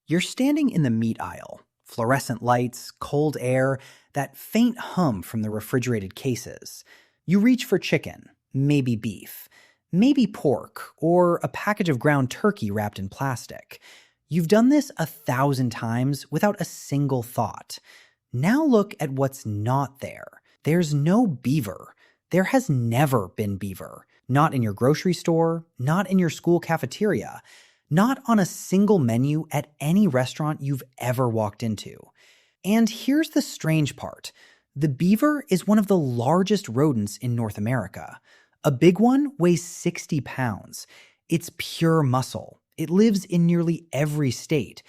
You're standing in the meat aisle. Fluorescent lights, cold air, that faint hum from the refrigerated cases. You reach for chicken, maybe beef, maybe pork, or a package of ground turkey wrapped in plastic. You've done this 1,000 times without a single thought. Now look at what's not there. There's no beaver. There has never been beaver. Not in your grocery store, not in your school cafeteria, not on a single menu at any restaurant you've ever walked into. And here's the strange part. The beaver is one of the largest rodents in North America. A big one weighs 60 pounds. It's pure muscle. It lives in nearly every state.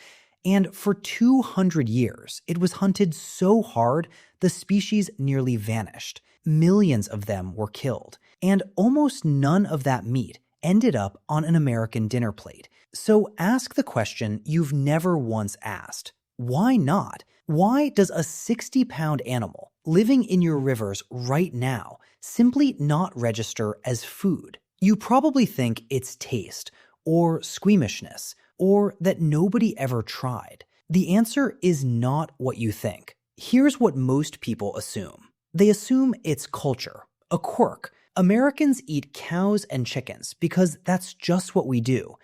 And for 200 years, it was hunted so hard, the species nearly vanished. Millions of them were killed. And almost none of that meat ended up on an American dinner plate. So ask the question you've never once asked. Why not? Why does a 60-pound animal living in your rivers right now simply not register as food? You probably think it's taste, or squeamishness, or that nobody ever tried. The answer is not what you think. Here's what most people assume. They assume it's culture, a quirk. Americans eat cows and chickens because that's just what we do.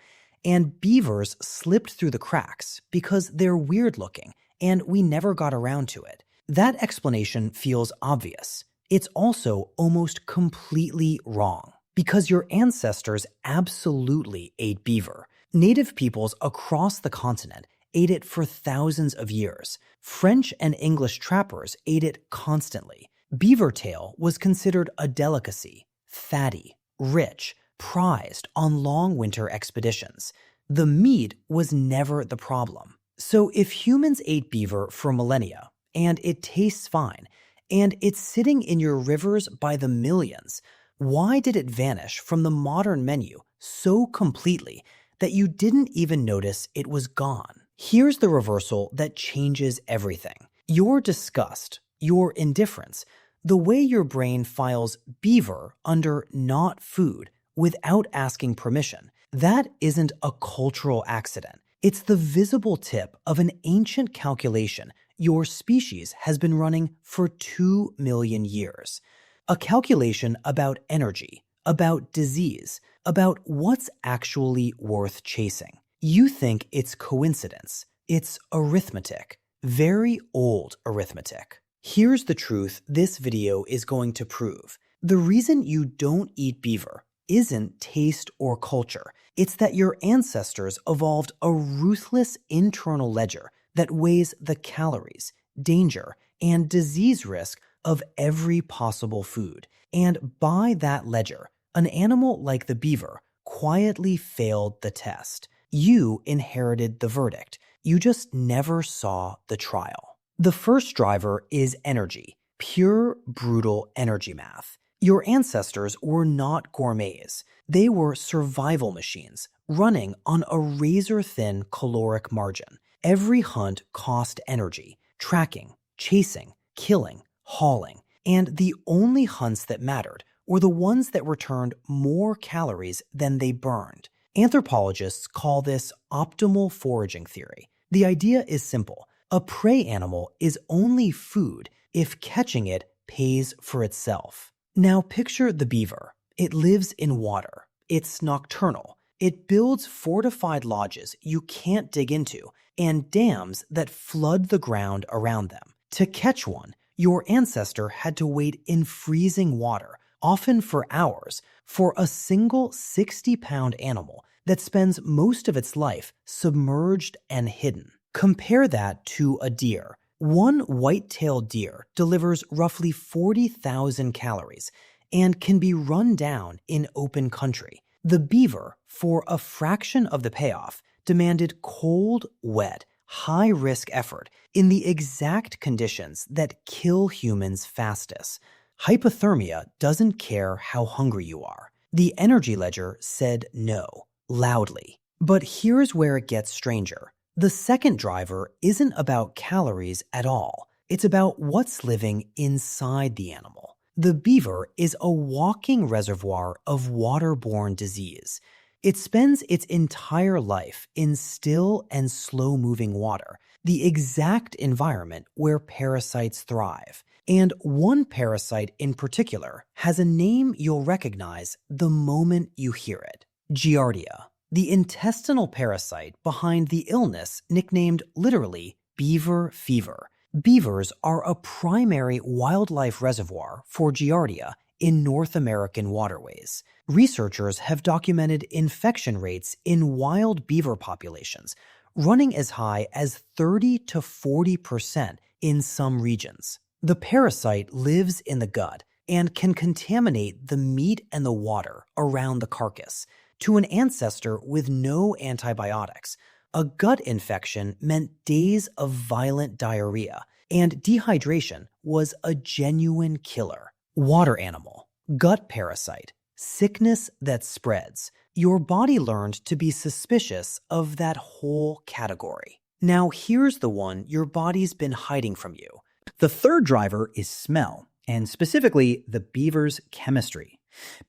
And beavers slipped through the cracks because they're weird looking, and we never got around to it. That explanation feels obvious. It's also almost completely wrong, because your ancestors absolutely ate beaver. Native peoples across the continent ate it for thousands of years. French and English trappers ate it constantly. Beaver tail was considered a delicacy, fatty, rich, prized on long winter expeditions. The meat was never the problem. So if humans ate beaver for millennia, and it tastes fine, and it's sitting in your rivers by the millions, why did it vanish from the modern menu so completely that you didn't even notice it was gone? Here's the reversal that changes everything. Your disgust, your indifference, the way your brain files beaver under not food without asking permission, that isn't a cultural accident. It's the visible tip of an ancient calculation your species has been running for 2 million years. A calculation about energy, about disease, about what's actually worth chasing. You think it's coincidence. It's arithmetic. Very old arithmetic. Here's the truth this video is going to prove. The reason you don't eat beaver isn't taste or culture. It's that your ancestors evolved a ruthless internal ledger that weighs the calories, danger, and disease risk of every possible food. And by that ledger, an animal like the beaver quietly failed the test. You inherited the verdict. You just never saw the trial. The first driver is energy, pure, brutal energy math. Your ancestors were not gourmets. They were survival machines running on a razor-thin caloric margin. Every hunt cost energy, tracking, chasing, killing, hauling. And the only hunts that mattered were the ones that returned more calories than they burned. Anthropologists call this optimal foraging theory. The idea is simple. A prey animal is only food if catching it pays for itself. Now picture the beaver. It lives in water. It's nocturnal. It builds fortified lodges you can't dig into and dams that flood the ground around them. To catch one, your ancestor had to wait in freezing water, often for hours, for a single 60-pound animal that spends most of its life submerged and hidden. Compare that to a deer. One white-tailed deer delivers roughly 40,000 calories and can be run down in open country. The beaver, for a fraction of the payoff, demanded cold, wet, high-risk effort in the exact conditions that kill humans fastest. Hypothermia doesn't care how hungry you are. The energy ledger said no, loudly. But here's where it gets stranger. The second driver isn't about calories at all. It's about what's living inside the animal. The beaver is a walking reservoir of waterborne disease. It spends its entire life in still and slow-moving water, the exact environment where parasites thrive. And one parasite in particular has a name you'll recognize the moment you hear it: Giardia, the intestinal parasite behind the illness nicknamed literally beaver fever. Beavers are a primary wildlife reservoir for Giardia in North American waterways. Researchers have documented infection rates in wild beaver populations running as high as 30 to 40% in some regions. The parasite lives in the gut and can contaminate the meat and the water around the carcass. To an ancestor with no antibiotics, a gut infection meant days of violent diarrhea, and dehydration was a genuine killer. Water animal, gut parasite, sickness that spreads. Your body learned to be suspicious of that whole category. Now here's the one your body's been hiding from you. The third driver is smell, and specifically the beaver's chemistry.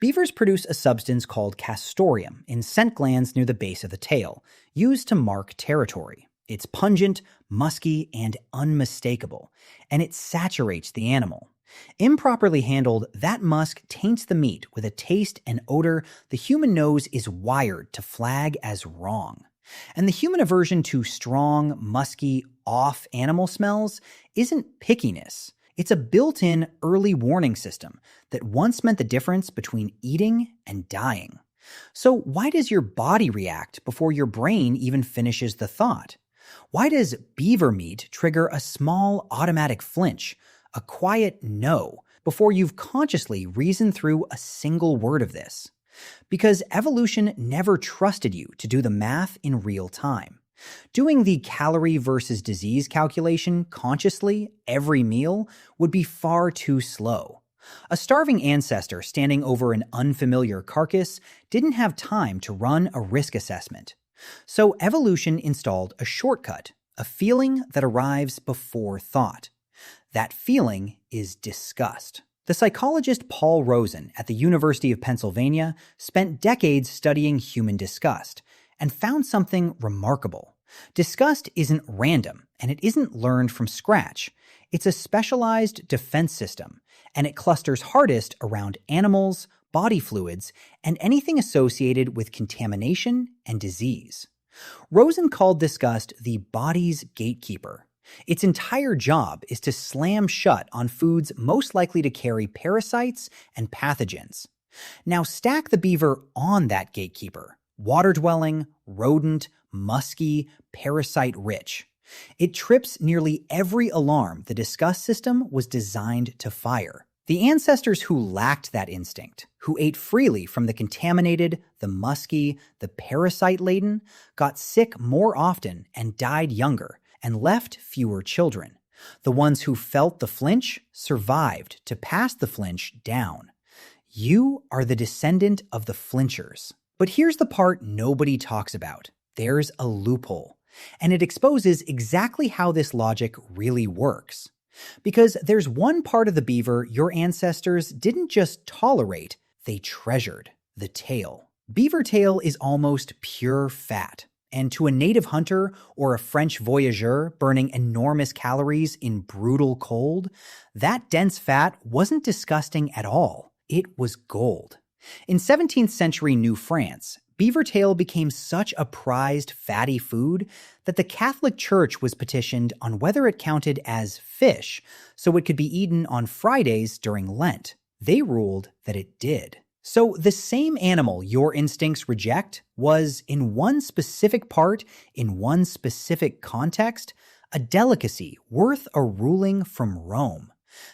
Beavers produce a substance called castoreum in scent glands near the base of the tail, used to mark territory. It's pungent, musky, and unmistakable, and it saturates the animal. Improperly handled, that musk taints the meat with a taste and odor the human nose is wired to flag as wrong. And the human aversion to strong, musky, off animal smells isn't pickiness. It's a built-in early warning system that once meant the difference between eating and dying. So why does your body react before your brain even finishes the thought? Why does beaver meat trigger a small automatic flinch, a quiet no, before you've consciously reasoned through a single word of this? Because evolution never trusted you to do the math in real time. Doing the calorie versus disease calculation consciously every meal would be far too slow. A starving ancestor standing over an unfamiliar carcass didn't have time to run a risk assessment. So evolution installed a shortcut, a feeling that arrives before thought. That feeling is disgust. The psychologist Paul Rosen at the University of Pennsylvania spent decades studying human disgust and found something remarkable. Disgust isn't random, and it isn't learned from scratch. It's a specialized defense system, and it clusters hardest around animals, body fluids, and anything associated with contamination and disease. Rosen called disgust the body's gatekeeper. Its entire job is to slam shut on foods most likely to carry parasites and pathogens. Now stack the beaver on that gatekeeper: water-dwelling, rodent, musky, parasite-rich. It trips nearly every alarm the disgust system was designed to fire. The ancestors who lacked that instinct, who ate freely from the contaminated, the musky, the parasite-laden, got sick more often and died younger, and left fewer children. The ones who felt the flinch survived to pass the flinch down. You are the descendant of the flinchers. But here's the part nobody talks about. There's a loophole. And it exposes exactly how this logic really works. Because there's one part of the beaver your ancestors didn't just tolerate, they treasured: the tail. Beaver tail is almost pure fat. And to a native hunter or a French voyageur burning enormous calories in brutal cold, that dense fat wasn't disgusting at all. It was gold. In 17th century New France, beaver tail became such a prized fatty food that the Catholic Church was petitioned on whether it counted as fish so it could be eaten on Fridays during Lent. They ruled that it did. So the same animal your instincts reject was, in one specific part, in one specific context, a delicacy worth a ruling from Rome.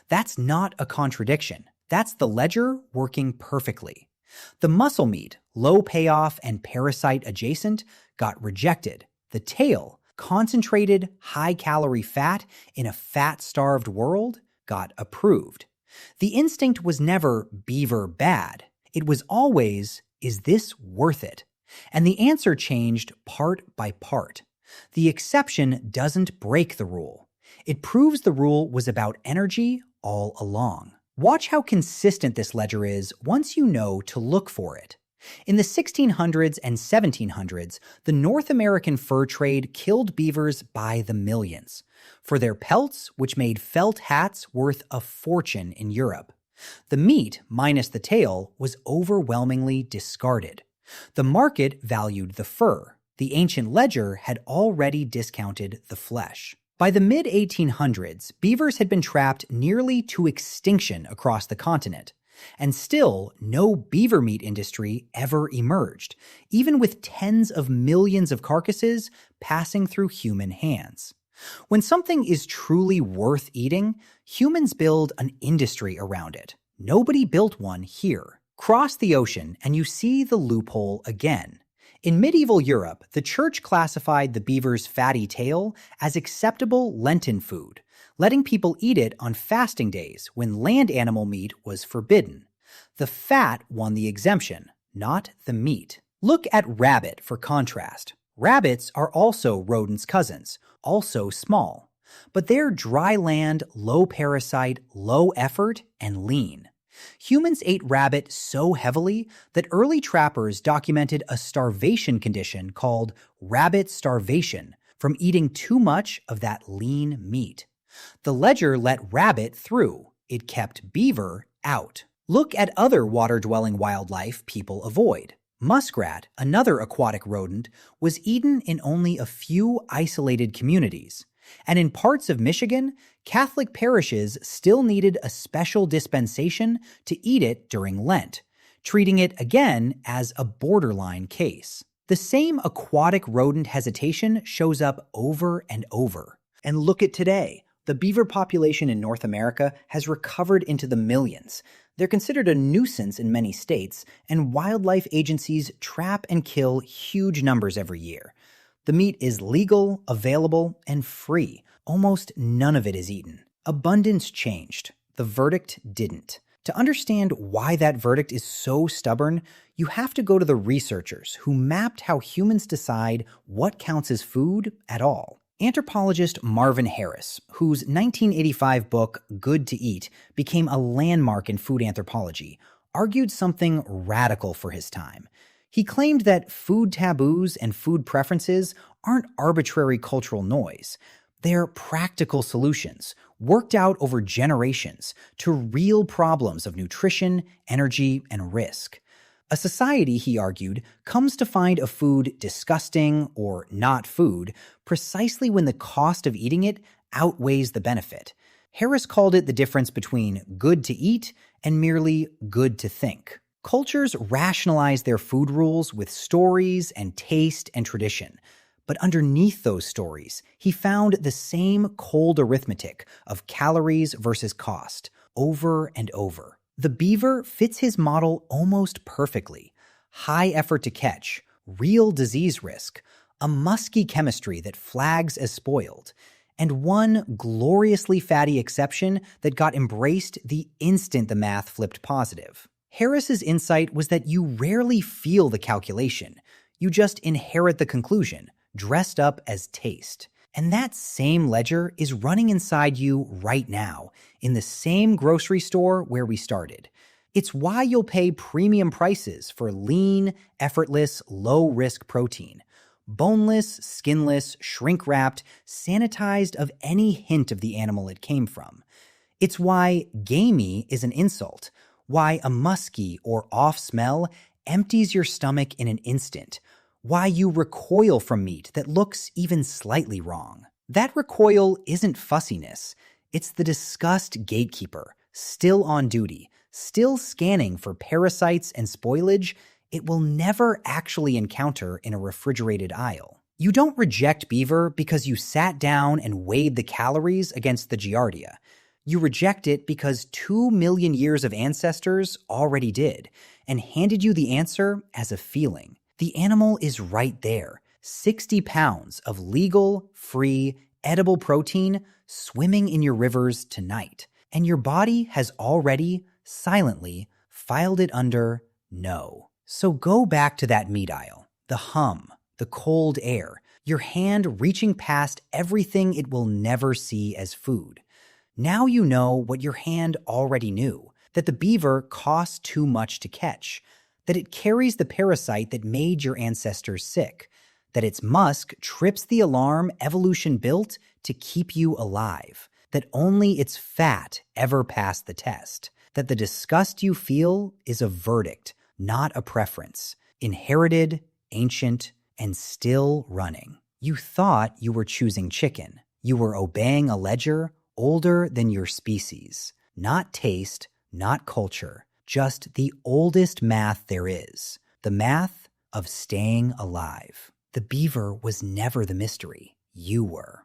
That's not a contradiction. That's the ledger working perfectly. The muscle meat, low payoff and parasite adjacent, got rejected. The tail, concentrated, high-calorie fat in a fat-starved world, got approved. The instinct was never beaver bad. It was always, is this worth it? And the answer changed part by part. The exception doesn't break the rule. It proves the rule was about energy all along. Watch how consistent this ledger is once you know to look for it. In the 1600s and 1700s, the North American fur trade killed beavers by the millions for their pelts, which made felt hats worth a fortune in Europe. The meat, minus the tail, was overwhelmingly discarded. The market valued the fur. The ancient ledger had already discounted the flesh. By the mid-1800s, beavers had been trapped nearly to extinction across the continent. And still, no beaver meat industry ever emerged, even with tens of millions of carcasses passing through human hands. When something is truly worth eating, humans build an industry around it. Nobody built one here. Cross the ocean and you see the loophole again. In medieval Europe, the church classified the beaver's fatty tail as acceptable Lenten food, letting people eat it on fasting days when land animal meat was forbidden. The fat won the exemption, not the meat. Look at rabbit for contrast. Rabbits are also rodents' cousins, also small. But they're dry land, low parasite, low effort, and lean. Humans ate rabbit so heavily that early trappers documented a starvation condition called rabbit starvation from eating too much of that lean meat. The ledger let rabbit through. It kept beaver out. Look at other water-dwelling wildlife people avoid. Muskrat, another aquatic rodent, was eaten in only a few isolated communities. And in parts of Michigan, Catholic parishes still needed a special dispensation to eat it during Lent, treating it again as a borderline case. The same aquatic rodent hesitation shows up over and over. And look at today. The beaver population in North America has recovered into the millions. They're considered a nuisance in many states, and wildlife agencies trap and kill huge numbers every year. The meat is legal, available, and free. Almost none of it is eaten. Abundance changed. The verdict didn't. To understand why that verdict is so stubborn, you have to go to the researchers who mapped how humans decide what counts as food at all. Anthropologist Marvin Harris, whose 1985 book Good to Eat became a landmark in food anthropology, argued something radical for his time. He claimed that food taboos and food preferences aren't arbitrary cultural noise. They're practical solutions, worked out over generations, to real problems of nutrition, energy, and risk. A society, he argued, comes to find a food disgusting or not food precisely when the cost of eating it outweighs the benefit. Harris called it the difference between good to eat and merely good to think. Cultures rationalize their food rules with stories and taste and tradition. But underneath those stories, he found the same cold arithmetic of calories versus cost over and over. The beaver fits his model almost perfectly. High effort to catch, real disease risk, a musky chemistry that flags as spoiled, and one gloriously fatty exception that got embraced the instant the math flipped positive. Harris's insight was that you rarely feel the calculation. You just inherit the conclusion, dressed up as taste. And that same ledger is running inside you right now, in the same grocery store where we started. It's why you'll pay premium prices for lean, effortless, low-risk protein. Boneless, skinless, shrink-wrapped, sanitized of any hint of the animal it came from. It's why gamey is an insult, why a musky or off smell empties your stomach in an instant, why you recoil from meat that looks even slightly wrong. That recoil isn't fussiness. It's the disgust gatekeeper, still on duty, still scanning for parasites and spoilage it will never actually encounter in a refrigerated aisle. You don't reject beaver because you sat down and weighed the calories against the Giardia. You reject it because 2 million years of ancestors already did, and handed you the answer as a feeling. The animal is right there, 60 pounds of legal, free, edible protein swimming in your rivers tonight. And your body has already, silently, filed it under no. So go back to that meat aisle, the hum, the cold air, your hand reaching past everything it will never see as food. Now you know what your hand already knew, that the beaver costs too much to catch, that it carries the parasite that made your ancestors sick, that its musk trips the alarm evolution built to keep you alive, that only its fat ever passed the test, that the disgust you feel is a verdict, not a preference, inherited, ancient, and still running. You thought you were choosing chicken. You were obeying a ledger older than your species. Not taste, not culture, just the oldest math there is. The math of staying alive. The beaver was never the mystery. You were.